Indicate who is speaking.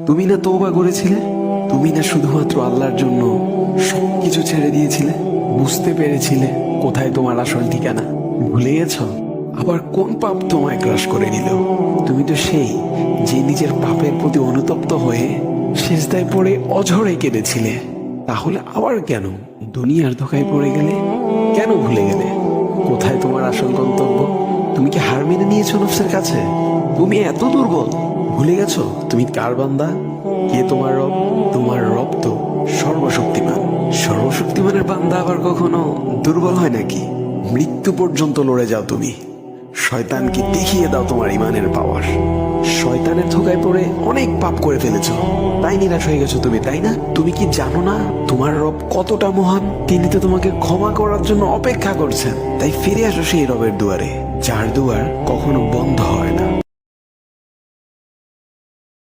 Speaker 1: তুমি না তওবা করেছিলে? তুমি না শুধুমাত্র আল্লাহর জন্য সবকিছু ছেড়ে দিয়েছিলে? বুঝতে পেরেছিলে কোথায় তোমার আসল ঠিকানা? ভুলে গেছ? আবার কোন পাপ তোমায় গ্রাস করে নিল? তুমি তো সেই যে নিজের পাপের প্রতি অনুতপ্ত হয়ে সিজদায় পড়ে অঝরে কেঁদেছিলে। তাহলে আবার কেন দুনিয়ার ধোঁকায় পড়ে গেলে? কেন ভুলে গেলে কোথায় তোমার আসল গন্তব্য? তুমি কি হার মেনে নিয়েছো নফসের কাছে? তুমি এত দুর্বল? ভুলে গেছো তুমি কার বান্দা? কে তোমার রব? তোমার রব তো সর্বশক্তিমান। সর্বশক্তিমানের বান্দা আবার কখনো দুর্বল হয় নাকি? মৃত্যু পর্যন্ত লড়ে যাও তুমি। শয়তানকে দেখিয়ে দাও তোমার ইমানের পাওয়ার। শয়তানের ধোকায় পড়ে অনেক পাপ করে ফেলেছো, তাই নিরাশ হয়ে গেছো তুমি, তাই না? তুমি কি জানো না তোমার রব কতটা মহান? তিনি তো তোমাকে ক্ষমা করার জন্য অপেক্ষা করছেন। তাই ফিরে আসো সেই রবের দুয়ারে, যার দুয়ার কখনো বন্ধ হয় না।